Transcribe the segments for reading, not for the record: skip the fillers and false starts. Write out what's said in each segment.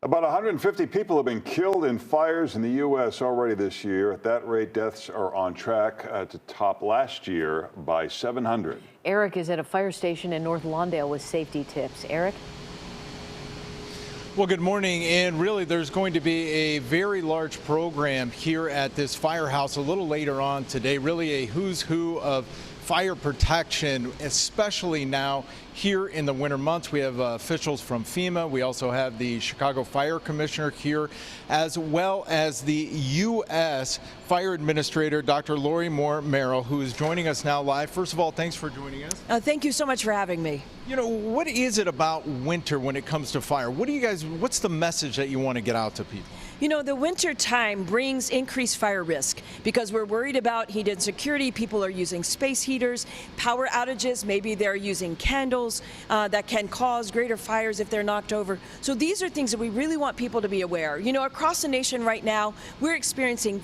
About 150 people have been killed in fires in the U.S. already this year. At that rate, deaths are on track to top last year by 700. Eric is at a fire station in North Lawndale with safety tips. Eric? Well, good morning. And really, there's going to be a very large program here at this firehouse a little later on today. Really a who's who of fire protection, especially now here in the winter months. We have officials from FEMA. We also have the Chicago Fire Commissioner here, as well as the U.S. Fire Administrator, Dr. Lori Moore Merrill, who is joining us now live. First of all, thanks for joining us. Thank you so much for having me. You know, what is it about winter when it comes to fire? What's the message that you want to get out to people? You know, the winter time brings increased fire risk because we're worried about heat insecurity. People are using space heaters, power outages, maybe they're using candles that can cause greater fires if they're knocked over. So these are things that we really want people to be aware. You know, across the nation right now, we're experiencing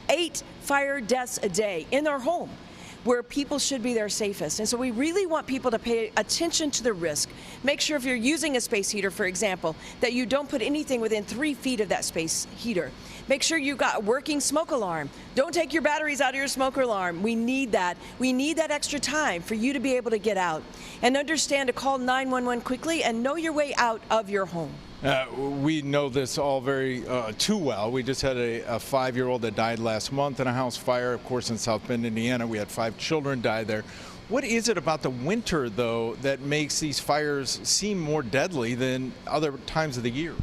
8 fire deaths a day in our home, where people should be their safest. And so we really want people to pay attention to the risk. Make sure if you're using a space heater, for example, that you don't put anything within 3 feet of that space heater. Make sure you've got a working smoke alarm. Don't take your batteries out of your smoke alarm. We need that. We need that extra time for you to be able to get out. And understand to call 911 quickly and know your way out of your home. We know this all very too well. We just had a 5-year-old that died last month in a house fire, of course, in South Bend, Indiana. We had 5 children die there. What is it about the winter, though, that makes these fires seem more deadly than other times of the year?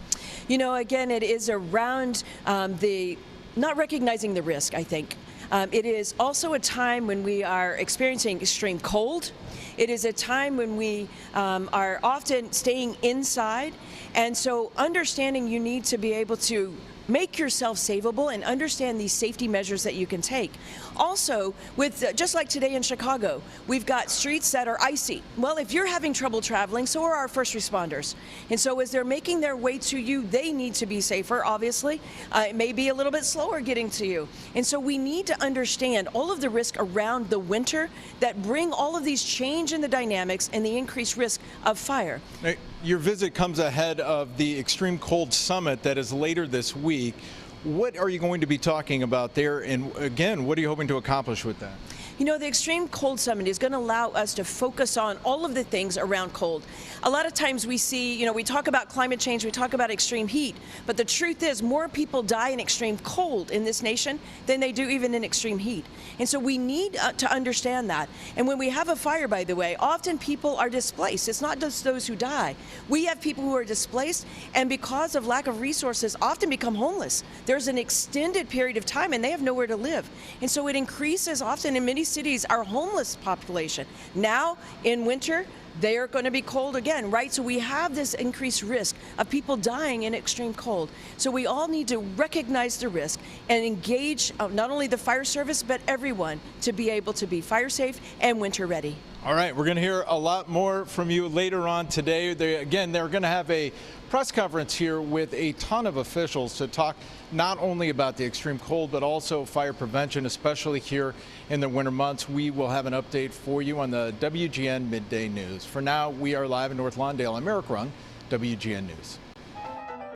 You know, again, it is around not recognizing the risk, I think. It is also a time when we are experiencing extreme cold. It is a time when we are often staying inside. And so understanding you need to be able to make yourself savable and understand these safety measures that you can take. Also, with just like today in Chicago, we've got streets that are icy. Well, if you're having trouble traveling, so are our first responders. And so as they're making their way to you, they need to be safer, obviously. It may be a little bit slower getting to you. And so we need to understand all of the risk around the winter that bring all of these change in the dynamics and the increased risk of fire. Now, your visit comes ahead of the Extreme Cold Summit that is later this week. What are you going to be talking about there? And again, what are you hoping to accomplish with that? You know, the Extreme Cold Summit is going to allow us to focus on all of the things around cold. A lot of times we see, you know, we talk about climate change, we talk about extreme heat, but the truth is more people die in extreme cold in this nation than they do even in extreme heat. And so we need to understand that. And when we have a fire, by the way, often people are displaced. It's not just those who die. We have people who are displaced and because of lack of resources often become homeless. There's an extended period of time and they have nowhere to live. And so it increases often in many cities our homeless population. Now in winter, they are going to be cold again, right? So we have this increased risk of people dying in extreme cold. So we all need to recognize the risk and engage not only the fire service, but everyone to be able to be fire safe and winter ready. All right, we're going to hear a lot more from you later on today. They're going to have a press conference here with a ton of officials to talk not only about the extreme cold, but also fire prevention, especially here in the winter months. We will have an update for you on the WGN Midday News. For now, we are live in North Lawndale. I'm Eric Rung, WGN News.